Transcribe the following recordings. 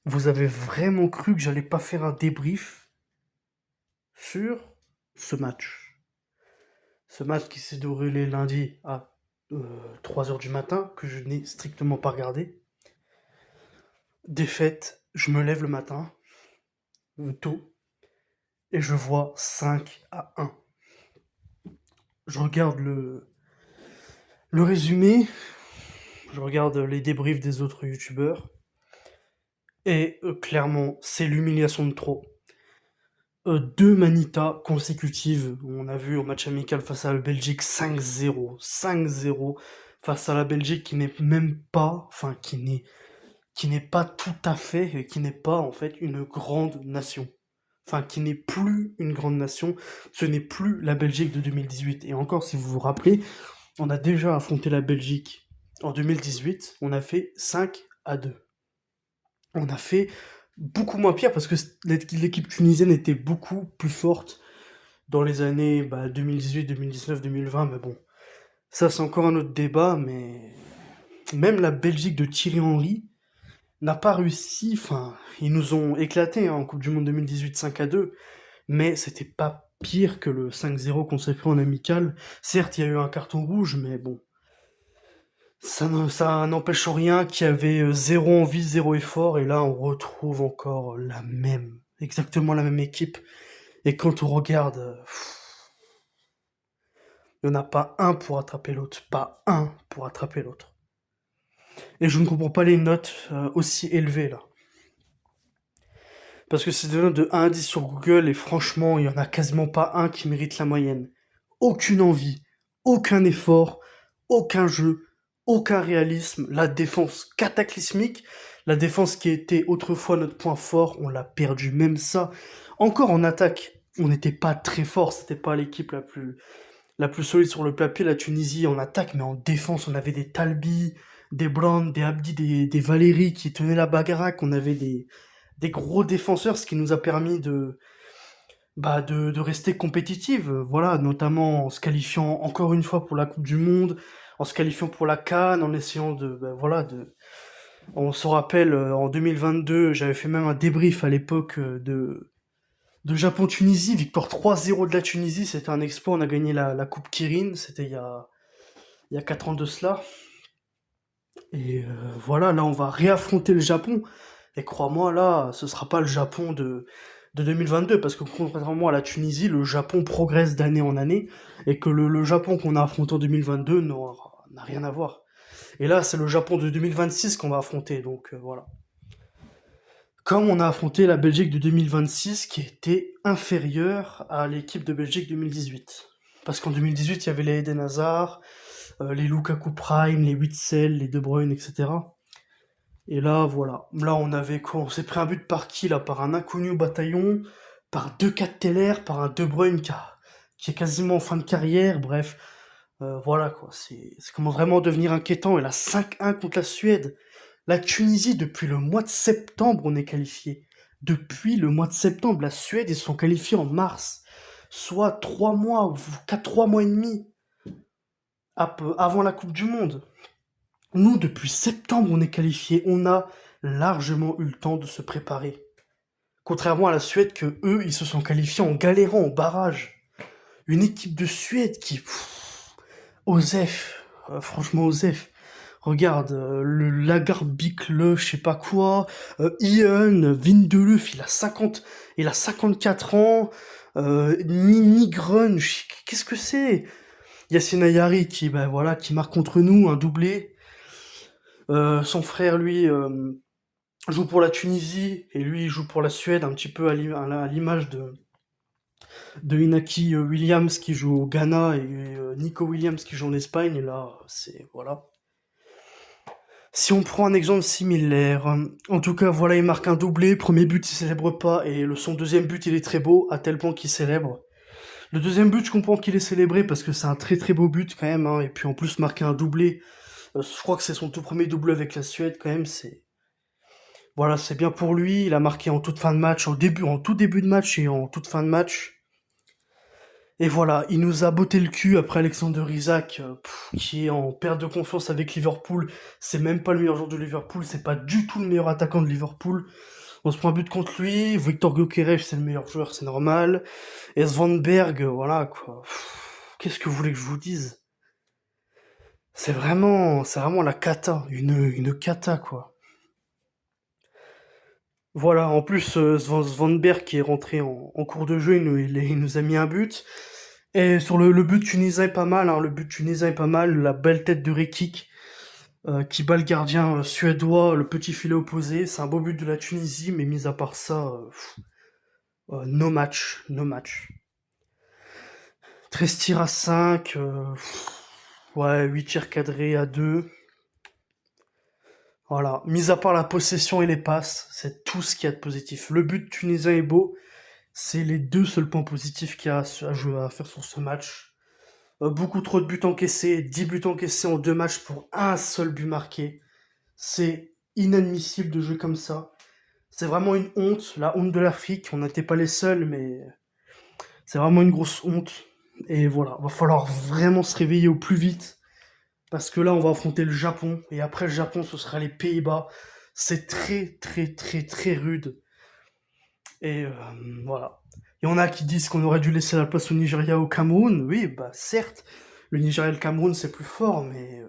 Vous avez vraiment cru que j'allais pas faire un débrief sur ce match? Ce match qui s'est déroulé lundi à 3 heures du matin, que je n'ai strictement pas regardé. Défaite, je me lève le matin, tôt, et je vois 5-1. Je regarde le résumé, je regarde les débriefs des autres youtubeurs, et clairement, c'est l'humiliation de trop. Deux manitas consécutives. On a vu au match amical face à la Belgique 5-0. 5-0 face à la Belgique qui n'est même pas, enfin qui n'est pas tout à fait, et qui n'est pas en fait une grande nation. Enfin, qui n'est plus une grande nation. Ce n'est plus la Belgique de 2018. Et encore, si vous vous rappelez, on a déjà affronté la Belgique en 2018. On a fait 5-2. On a fait beaucoup moins pire parce que l'équipe tunisienne était beaucoup plus forte dans les années 2018, 2019, 2020, mais bon, ça c'est encore un autre débat, mais même la Belgique de Thierry Henry n'a pas réussi, enfin, ils nous ont éclaté en Coupe du Monde 2018 5-2, mais c'était pas pire que le 5-0 qu'on s'est pris en amical. Certes, il y a eu un carton rouge, mais bon, ça n'empêche en rien qu'il y avait zéro envie, zéro effort, et là on retrouve encore exactement la même équipe, et quand on regarde, il n'y en a pas un pour attraper l'autre, pas un pour attraper l'autre. Et je ne comprends pas les notes aussi élevées là. Parce que c'est des notes de 1 à 10 sur Google et franchement, il n'y en a quasiment pas un qui mérite la moyenne. Aucune envie, aucun effort, aucun jeu, aucun réalisme. La défense cataclysmique, la défense qui était autrefois notre point fort, on l'a perdu. Même ça, encore en attaque, on n'était pas très fort, c'était pas l'équipe la plus solide sur le papier, la Tunisie en attaque, mais en défense, on avait des Talbi, des Brown, des Abdi, des Valéry qui tenaient la bagarre, on avait des gros défenseurs, ce qui nous a permis de rester compétitive, voilà, notamment en se qualifiant encore une fois pour la Coupe du Monde, en se qualifiant pour la CAN, en essayant on se rappelle, en 2022, j'avais fait même un débrief à l'époque de Japon-Tunisie, victoire 3-0 de la Tunisie, c'était un exploit, on a gagné la Coupe Kirin, c'était il y a 4 ans de cela. Et voilà, là on va réaffronter le Japon. Et crois-moi, là, ce sera pas le Japon de 2022, parce que contrairement à la Tunisie, le Japon progresse d'année en année, et que le Japon qu'on a affronté en 2022 n'a rien à voir. Et là, c'est le Japon de 2026 qu'on va affronter, donc voilà. Comme on a affronté la Belgique de 2026 qui était inférieure à l'équipe de Belgique 2018. Parce qu'en 2018, il y avait les Eden Hazard, les Lukaku Prime, les Witsel, les De Bruyne, etc. Et là, voilà. Là, on avait quoi? On s'est pris un but par qui, là? Par un inconnu au bataillon, par deux Teller, par un De Bruyne qui est quasiment en fin de carrière, bref. Voilà, quoi. C'est comment vraiment devenir inquiétant. Et là, 5-1 contre la Suède. La Tunisie, depuis le mois de septembre, on est qualifié. Depuis le mois de septembre, la Suède, ils sont qualifiés en mars. Soit 3 mois, ou 3 mois et demi avant la Coupe du Monde. Nous, depuis septembre, on est qualifié. On a largement eu le temps de se préparer. Contrairement à la Suède, que eux, ils se sont qualifiés en galérant au barrage. Une équipe de Suède Osef, franchement Osef. Regarde, le Lagarde-Bichle, je sais pas quoi, Ian, Vindeluf, il a 54 ans, Nini Grun, qu'est-ce que c'est? Yassine Ayari qui marque contre nous, un doublé. Son frère, lui, joue pour la Tunisie, et lui, il joue pour la Suède, un petit peu à l'image de Inaki Williams qui joue au Ghana et Nico Williams qui joue en Espagne. Et là, c'est voilà. Si on prend un exemple similaire, en tout cas, voilà, il marque un doublé. Premier but, il célèbre pas, et son deuxième but, il est très beau, à tel point qu'il célèbre. Le deuxième but, je comprends qu'il est célébré parce que c'est un très très beau but quand même, hein, et puis en plus marquer un doublé, je crois que c'est son tout premier doublé avec la Suède quand même, voilà, c'est bien pour lui. Il a marqué en toute fin de match, en tout début de match et en toute fin de match. Et voilà, il nous a botté le cul après Alexander Isak, qui est en perte de confiance avec Liverpool. C'est même pas le meilleur joueur de Liverpool, c'est pas du tout le meilleur attaquant de Liverpool. On se prend un but contre lui, Victor Gyökeres c'est le meilleur joueur, c'est normal. Et Svanberg, voilà quoi. Qu'est-ce que vous voulez que je vous dise? C'est vraiment la cata, une cata quoi. Voilà, en plus, Svanberg qui est rentré en cours de jeu, il nous a mis un but. Et sur le but tunisien est pas mal, hein, le but tunisien est pas mal, la belle tête de Rekik qui bat le gardien suédois, le petit filet opposé, c'est un beau but de la Tunisie, mais mis à part ça, no match, no match. 13 tirs à 5, ouais, 8 tirs cadrés à 2. Voilà, mis à part la possession et les passes, c'est tout ce qu'il y a de positif. Le but tunisien est beau, c'est les deux seuls points positifs qu'il y a à faire sur ce match. Beaucoup trop de buts encaissés, 10 buts encaissés en 2 matchs pour un seul but marqué. C'est inadmissible de jouer comme ça. C'est vraiment une honte, la honte de l'Afrique. On n'était pas les seuls, mais c'est vraiment une grosse honte. Et voilà, va falloir vraiment se réveiller au plus vite. Parce que là, on va affronter le Japon. Et après le Japon, ce sera les Pays-Bas. C'est très, très, très, très rude. Et voilà. Il y en a qui disent qu'on aurait dû laisser la place au Nigeria, au Cameroun. Oui, bah certes, le Nigeria et le Cameroun c'est plus fort, mais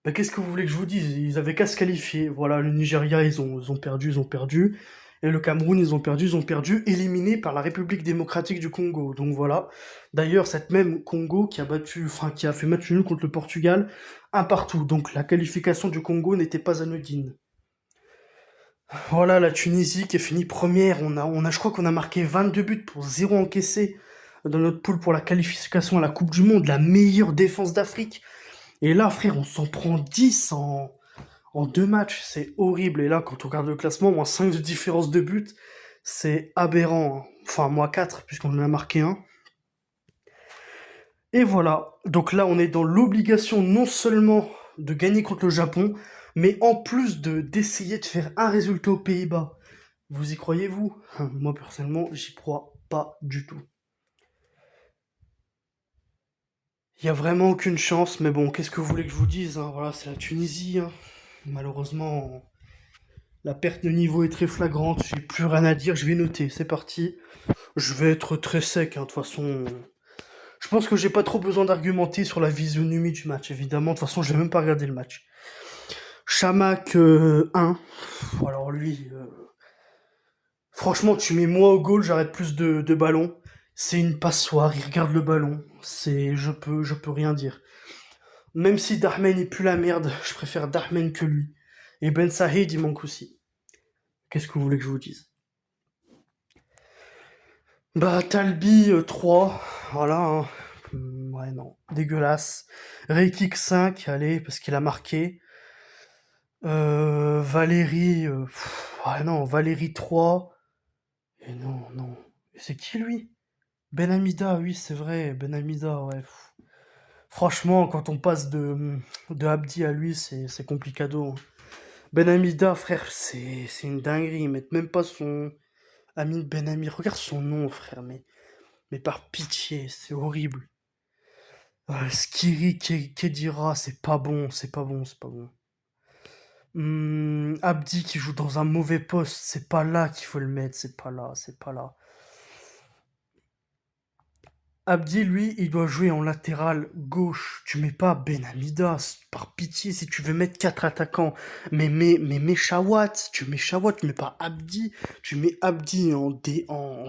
bah, qu'est-ce que vous voulez que je vous dise? Ils avaient qu'à se qualifier. Voilà, le Nigeria ils ont perdu, ils ont perdu. Et le Cameroun ils ont perdu, éliminés par la République démocratique du Congo. Donc voilà. D'ailleurs, cette même Congo qui a fait match nul contre le Portugal, un partout. Donc la qualification du Congo n'était pas anodine. Voilà, la Tunisie qui est finie première. Je crois qu'on a marqué 22 buts pour 0 encaissé dans notre poule pour la qualification à la Coupe du Monde, la meilleure défense d'Afrique. Et là, frère, on s'en prend 10 en 2 matchs. C'est horrible. Et là, quand on regarde le classement, moins 5 de différence de buts, c'est aberrant, hein. Enfin, moins 4 puisqu'on en a marqué un. Et voilà. Donc là, on est dans l'obligation non seulement de gagner contre le Japon, mais en plus d'essayer de faire un résultat aux Pays-Bas. Vous y croyez-vous? Moi, personnellement, j'y crois pas du tout. Il y a vraiment aucune chance, mais bon, qu'est-ce que vous voulez que je vous dise, hein? Voilà, c'est la Tunisie, hein. Malheureusement, la perte de niveau est très flagrante, j'ai plus rien à dire, je vais noter, c'est parti. Je vais être très sec, hein, de toute façon. Je pense que j'ai pas trop besoin d'argumenter sur la physionomie du match, évidemment. De toute façon, je vais même pas regarder le match. Chamak 1. Alors lui, franchement, tu mets moi au goal, j'arrête plus de ballons. C'est une passoire, il regarde le ballon. Je peux rien dire. Même si Darmen est plus la merde, je préfère Darmen que lui. Et Ben Saïd, il manque aussi. Qu'est-ce que vous voulez que je vous dise? Bah, Talbi 3, voilà, hein. Ouais, non, dégueulasse. Reikik 5, allez, parce qu'il a marqué. Valérie, ouais, non, Valérie 3. Et non, non. C'est qui lui? Ben Hamida, oui, c'est vrai, Ben Hamida, ouais. Franchement, quand on passe de Abdi à lui, c'est complicado, hein. Ben Hamida, frère, c'est une dinguerie. Ils mettent même pas son Amin Ben Ami. Regarde son nom, frère, mais par pitié, c'est horrible. Skiri Kedira, c'est pas bon, c'est pas bon, c'est pas bon. Abdi qui joue dans un mauvais poste, c'est pas là qu'il faut le mettre, c'est pas là, c'est pas là. Abdi, lui, il doit jouer en latéral gauche. Tu mets pas Ben Hamida, par pitié, si tu veux mettre 4 attaquants. Mais mets Chawat, tu mets Chawat, tu mets pas Abdi. Tu mets Abdi en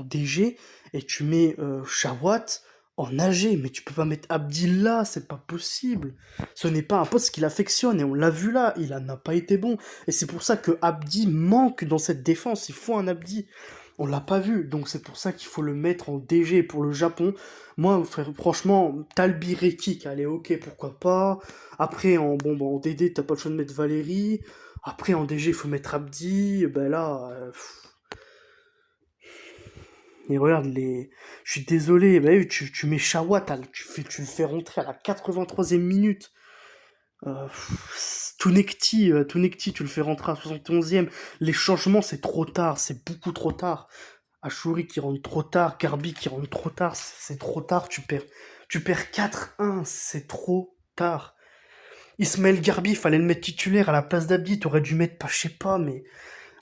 DG et tu mets Chawat en AG. Mais tu peux pas mettre Abdi là, c'est pas possible. Ce n'est pas un poste qu'il affectionne et on l'a vu là, n'a pas été bon. Et c'est pour ça que Abdi manque dans cette défense. Il faut un Abdi. On l'a pas vu, donc c'est pour ça qu'il faut le mettre en DG pour le Japon. Moi, frère, franchement, Talbi Rekik, allez, ok, pourquoi pas. Après, en DD, t'as pas le choix de mettre Valérie. Après, en DG, il faut mettre Abdi. Ben là, et regarde, je suis désolé, ben oui, tu mets Shawat, tu le fais rentrer à la 83e minute. Tounekti, tu le fais rentrer à la 71e. Les changements, c'est trop tard, c'est beaucoup trop tard. Achouri qui rentre trop tard, Garbi qui rentre trop tard, c'est trop tard, tu perds 4-1, c'est trop tard. Ismaël Garbi, fallait le mettre titulaire à la place d'Abdi, t'aurais dû mettre, pas, je sais pas, mais...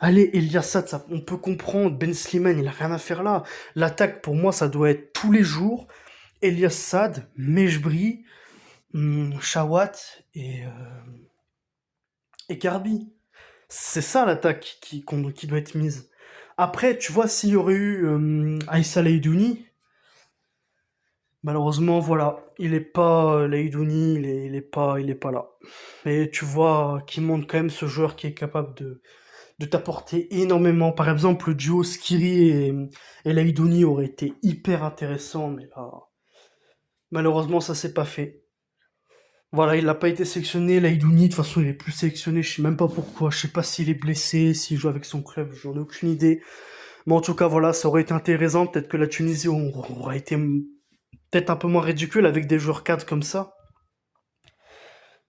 Allez, Eliassad, ça, on peut comprendre, Ben Slimane, il a rien à faire là. L'attaque, pour moi, ça doit être tous les jours. Eliassad, Mejbri, Chawat et Garbi. C'est ça l'attaque qui doit être mise. Après, tu vois, s'il y aurait eu Aïssa Leidouni, malheureusement, voilà, il est pas Leidouni, il est pas là. Mais tu vois, qui montre quand même ce joueur qui est capable de t'apporter énormément. Par exemple, le duo Skiri et Leidouni aurait été hyper intéressant, mais là, malheureusement, ça s'est pas fait. Voilà, il n'a pas été sélectionné. Leidouni, de toute façon, il est plus sélectionné. Je sais même pas pourquoi. Je sais pas s'il est blessé, s'il joue avec son club. J'en ai aucune idée. Mais en tout cas, voilà, ça aurait été intéressant. Peut-être que la Tunisie aurait été peut-être un peu moins ridicule avec des joueurs cadres comme ça.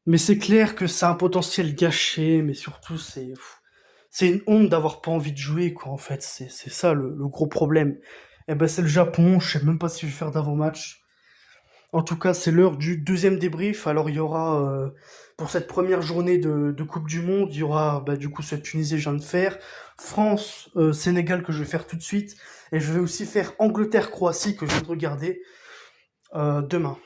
Mais c'est clair que ça a un potentiel gâché. Mais surtout, c'est une honte d'avoir pas envie de jouer, quoi, en fait. C'est ça le gros problème. Eh ben, c'est le Japon. Je sais même pas si je vais faire d'avant-match. En tout cas, c'est l'heure du deuxième débrief. Alors, il y aura, pour cette première journée de Coupe du Monde, il y aura, bah, du coup, cette Tunisie, je viens de faire. France, Sénégal, que je vais faire tout de suite. Et je vais aussi faire Angleterre-Croatie, que je viens de regarder, demain.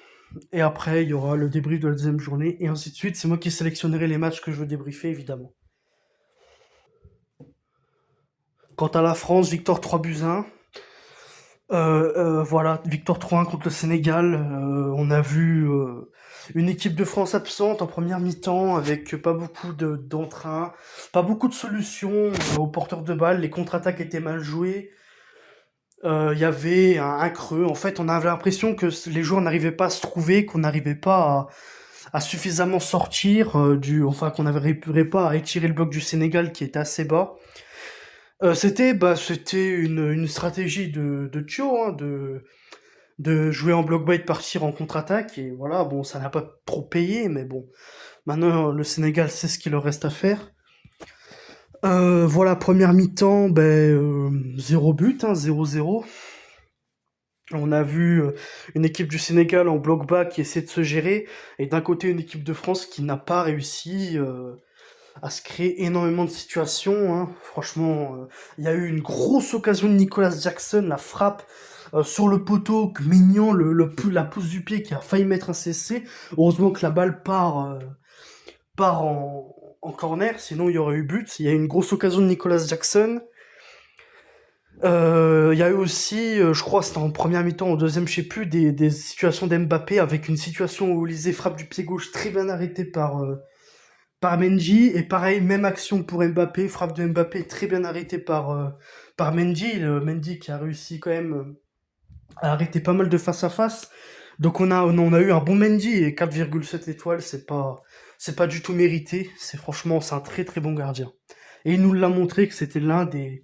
Et après, il y aura le débrief de la deuxième journée, et ainsi de suite. C'est moi qui sélectionnerai les matchs que je veux débriefer, évidemment. Quant à la France, victoire 3-1. Voilà, victoire 3-1 contre le Sénégal. On a vu une équipe de France absente en première mi-temps avec pas beaucoup d'entrain, pas beaucoup de solutions aux porteurs de balles. Les contre-attaques étaient mal jouées. Il y avait un creux. En fait, on avait l'impression que les joueurs n'arrivaient pas à se trouver, qu'on n'arrivait pas à suffisamment sortir enfin qu'on n'arriverait pas à étirer le bloc du Sénégal qui était assez bas. C'était une stratégie de Thio, hein, de jouer en bloc bas et de partir en contre-attaque. Et voilà, bon, ça n'a pas trop payé, mais bon, maintenant le Sénégal sait ce qu'il leur reste à faire. Voilà, première mi-temps, zéro but, hein, 0-0. On a vu une équipe du Sénégal en bloc bas qui essaie de se gérer, et d'un côté une équipe de France qui n'a pas réussi à se créer énormément de situations, hein. Franchement, il y a eu une grosse occasion de Nicolas Jackson, la frappe sur le poteau, que Maignan, la pousse du pied qui a failli mettre un CC. Heureusement que la balle part en corner, sinon il y aurait eu but. Il y a eu une grosse occasion de Nicolas Jackson. Il y a eu aussi, je crois, c'était en première mi-temps, en deuxième, je sais plus, des situations d'Mbappé avec une situation où Olysée frappe du pied gauche très bien arrêtée par Mendy, et pareil, même action pour Mbappé, frappe de Mbappé très bien arrêtée par Mendy, Mendy qui a réussi quand même à arrêter pas mal de face à face. Donc on a eu un bon Mendy, et 4,7 étoiles, c'est pas du tout mérité. C'est un très très bon gardien. Et il nous l'a montré que c'était l'un des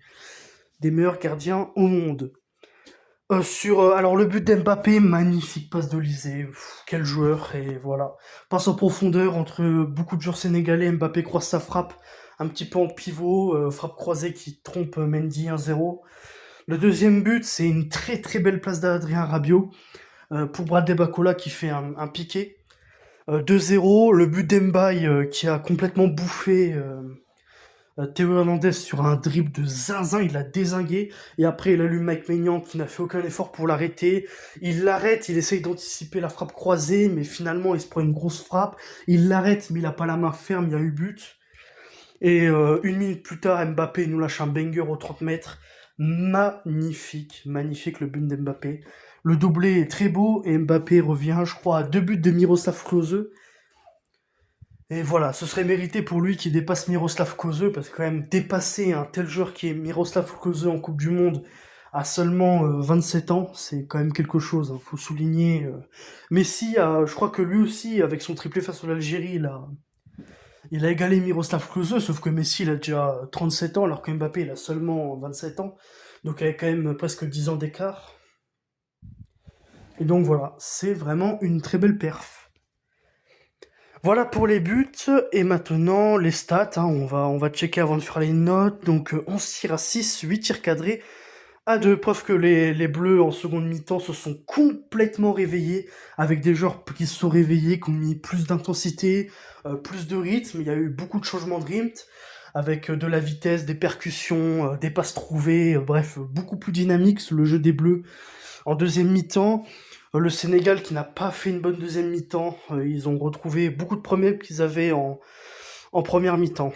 meilleurs gardiens au monde. Alors le but d'Mbappé, magnifique passe d'Olysée, quel joueur, et voilà. Passe en profondeur entre beaucoup de joueurs sénégalais, Mbappé croise sa frappe, un petit peu en pivot, frappe croisée qui trompe Mendy 1-0. Le deuxième but, c'est une très très belle place d'Adrien Rabiot, pour Bradley Bacola qui fait un piqué. 2-0, le but d'Mbaye qui a complètement bouffé Théo Hernandez sur un dribble de zinzin, il l'a dézingué, et après il allume Mike Maignan qui n'a fait aucun effort pour l'arrêter. Il l'arrête, il essaye d'anticiper la frappe croisée, mais finalement il se prend une grosse frappe. Il l'arrête, mais il a pas la main ferme, il y a eu but. Et une minute plus tard, Mbappé nous lâche un banger aux 30 mètres. Magnifique, magnifique le but d'Mbappé. Le doublé est très beau, et Mbappé revient, je crois, à 2 buts de Miroslav Klose. Et voilà, ce serait mérité pour lui qui dépasse Miroslav Klose, parce que quand même dépasser un tel joueur qui est Miroslav Klose en Coupe du Monde à seulement 27 ans, c'est quand même quelque chose, hein, faut souligner. Messi, je crois que lui aussi, avec son triplé face à l'Algérie, il a égalé Miroslav Klose, sauf que Messi, il a déjà 37 ans, alors que Mbappé, il a seulement 27 ans, donc il y a quand même presque 10 ans d'écart. Et donc voilà, c'est vraiment une très belle perf. Voilà pour les buts, et maintenant les stats, hein, on va checker avant de faire les notes. Donc 11 tirs à 6, 8 tirs cadrés, À deux, preuve que les Bleus en seconde mi-temps se sont complètement réveillés, avec des joueurs qui se sont réveillés, qui ont mis plus d'intensité, plus de rythme. Il y a eu beaucoup de changements de rythme, avec de la vitesse, des percussions, des passes trouvées, bref, beaucoup plus dynamique le jeu des Bleus. En deuxième mi-temps, le Sénégal qui n'a pas fait une bonne deuxième mi-temps, ils ont retrouvé beaucoup de problèmes qu'ils avaient en première mi-temps.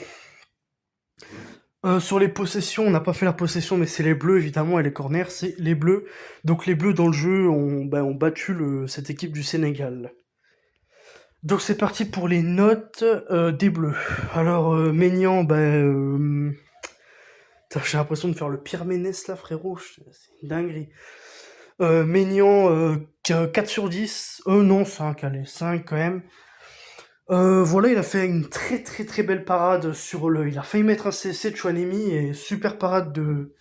Sur les possessions, on n'a pas fait la possession, mais c'est les Bleus évidemment, et les corners, c'est les Bleus. Donc les Bleus dans le jeu ont battu cette équipe du Sénégal. Donc c'est parti pour les notes des Bleus. Alors Maignan, j'ai l'impression de faire le pire Ménès là, frérot. C'est une dinguerie. Maignan, 4 sur 10. Non, 5, allez, 5 quand même. Voilà, il a fait une très très très belle parade sur le... Il a failli mettre un CC de Chouanemi et super parade de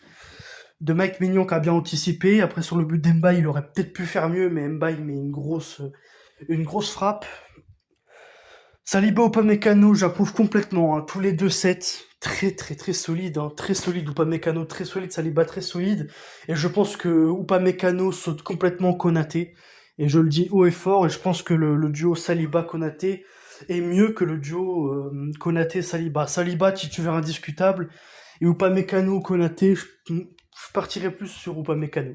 Mike Maignan qui a bien anticipé. Après sur le but d'Emba, il aurait peut-être pu faire mieux, mais Emba il met une grosse frappe. Saliba Upamecano, j'approuve complètement, hein. Tous les deux sets, très très très solide, hein. Très solide Upamecano, très solide, Saliba très solide. Et je pense que Upamecano saute complètement Konaté. Et je le dis haut et fort, et je pense que le duo Saliba-Konaté est mieux que le duo Konaté-Saliba. Saliba, titulaire indiscutable, et Upamecano-Konaté, je partirais plus sur Upamecano.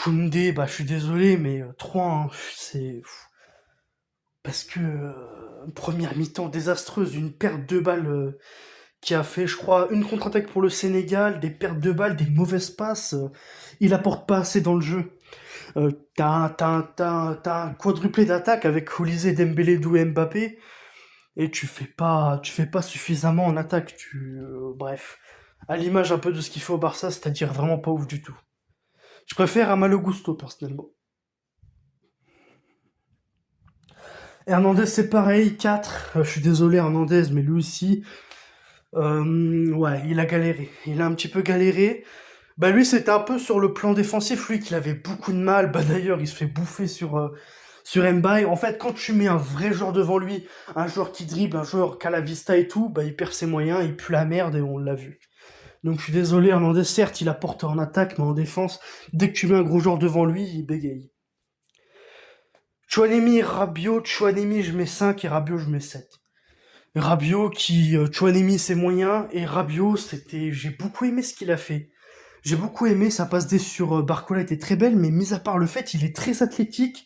Koundé, je suis désolé, mais 3, hein, c'est... Parce que première mi-temps désastreuse, une perte de balles qui a fait, je crois, une contre-attaque pour le Sénégal, des pertes de balles, des mauvaises passes. Il apporte pas assez dans le jeu. T'as un quadruplé d'attaque avec Olysée, Dembélé, Doué, Mbappé, et tu fais pas suffisamment en attaque. Bref, à l'image un peu de ce qu'il fait au Barça, c'est-à-dire vraiment pas ouf du tout. Je préfère à Malo Gusto personnellement. Hernandez c'est pareil, 4. Je suis désolé Hernandez, mais lui aussi, ouais, il a galéré. Il a un petit peu galéré. Lui, c'était un peu sur le plan défensif, lui, qu'il avait beaucoup de mal. D'ailleurs, il se fait bouffer sur Mbaye. En fait, quand tu mets un vrai joueur devant lui, un joueur qui dribble, un joueur qui a la vista et tout, il perd ses moyens, il pue la merde et on l'a vu. Donc, je suis désolé, Hernandez, certes, il apporte en attaque, mais en défense, dès que tu mets un gros joueur devant lui, il bégaye. Chouanemi, Rabiot, Chouanemi, je mets 5 et Rabiot, je mets 7. Rabiot qui, Chouanemi, c'est moyen, et Rabiot, j'ai beaucoup aimé ce qu'il a fait. J'ai beaucoup aimé, sa passe D sur Barcola était très belle, mais mis à part le fait, il est très athlétique,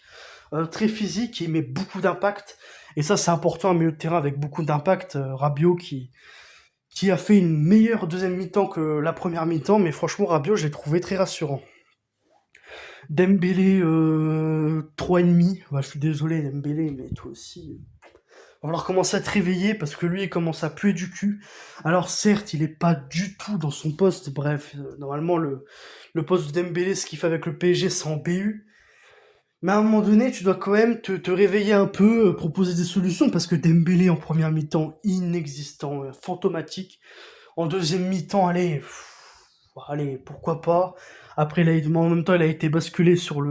très physique, et il met beaucoup d'impact. Et ça, c'est important, un milieu de terrain avec beaucoup d'impact. Rabiot qui a fait une meilleure deuxième mi-temps que la première mi-temps, mais franchement, Rabiot, je l'ai trouvé très rassurant. Dembélé, 3,5. Je suis désolé, Dembélé, mais toi aussi. On va falloir commencer à te réveiller parce que lui, il commence à puer du cul. Alors certes, il est pas du tout dans son poste. Bref, normalement, le poste de Dembélé, ce qu'il fait avec le PSG, c'est en BU. Mais à un moment donné, tu dois quand même te réveiller un peu, proposer des solutions parce que Dembélé en première mi-temps, inexistant, fantomatique. En deuxième mi-temps, allez, pourquoi pas. Après, en même temps, il a été basculé sur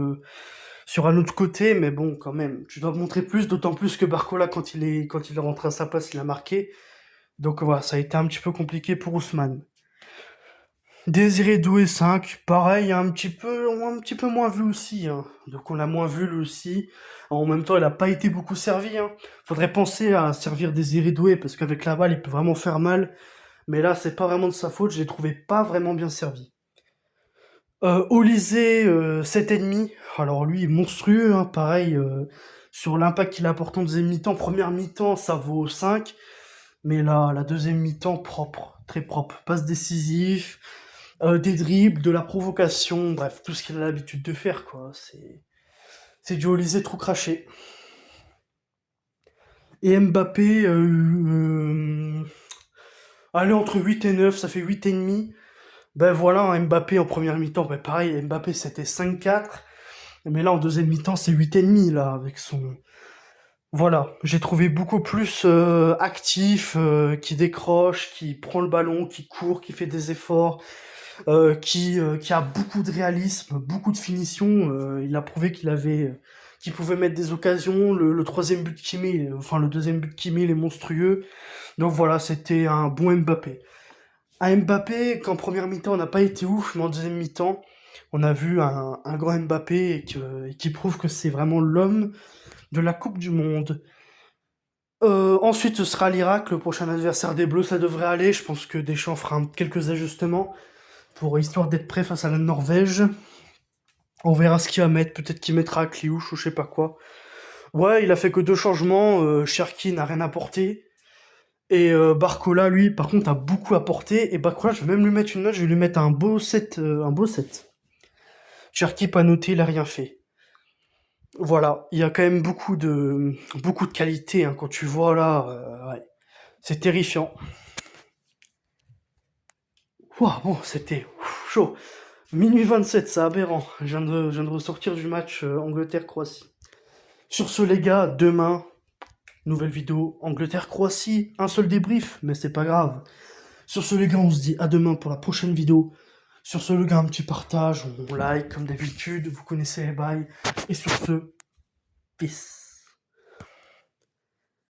un autre côté, mais bon, quand même, tu dois montrer plus, d'autant plus que Barcola, quand il est rentré à sa place, il a marqué. Donc voilà, ça a été un petit peu compliqué pour Ousmane. Désiré Doué 5, pareil, un petit peu moins vu aussi, hein. Donc on l'a moins vu lui aussi. En même temps, il a pas été beaucoup servi, hein. Faudrait penser à servir Désiré Doué, parce qu'avec la balle, il peut vraiment faire mal. Mais là, c'est pas vraiment de sa faute, je l'ai trouvé pas vraiment bien servi. Olysée, 7,5. Alors lui, monstrueux, hein, pareil, sur l'impact qu'il apporte en deuxième mi-temps. Première mi-temps, ça vaut 5. Mais là, la deuxième mi-temps, propre, très propre. Passe décisif, des dribbles, de la provocation, bref, tout ce qu'il a l'habitude de faire, quoi. C'est du Olysée trop craché. Et Mbappé, allez, entre 8 et 9, ça fait 8,5. Voilà, hein, Mbappé en première mi-temps, pareil, Mbappé c'était 5-4. Mais là, en deuxième mi-temps, c'est 8,5, là, avec son... Voilà, j'ai trouvé beaucoup plus actif, qui décroche, qui prend le ballon, qui court, qui fait des efforts, qui a beaucoup de réalisme, beaucoup de finition. Il a prouvé qu'il pouvait mettre des occasions. Le troisième but qu'il met, enfin le deuxième but qu'il met, il est monstrueux. Donc voilà, c'était un bon Mbappé. À Mbappé, qu'en première mi-temps on n'a pas été ouf, mais en deuxième mi-temps, on a vu un grand Mbappé qui prouve que c'est vraiment l'homme de la Coupe du Monde. Ensuite, ce sera l'Irak, le prochain adversaire des Bleus, ça devrait aller. Je pense que Deschamps fera quelques ajustements pour histoire d'être prêt face à la Norvège. On verra ce qu'il va mettre, peut-être qu'il mettra Kliouche ou je sais pas quoi. Ouais, il a fait que 2 changements, Cherki n'a rien apporté. Et Barcola, lui, par contre, a beaucoup apporté. Et Barcola, je vais même lui mettre une note, je vais lui mettre un beau 7. Un beau 7. Cherki pas noté, il a rien fait. Voilà, il y a quand même beaucoup de qualité, hein, quand tu vois là, ouais. C'est terrifiant. Ouah, bon, c'était chaud. Minuit 27, c'est aberrant. Je viens de ressortir du match Angleterre-Croatie. Sur ce, les gars, demain, nouvelle vidéo Angleterre-Croatie. Un seul débrief, mais c'est pas grave. Sur ce, les gars, on se dit à demain pour la prochaine vidéo. Sur ce, les gars, un petit partage, on like comme d'habitude, vous connaissez les bails. Et sur ce, peace.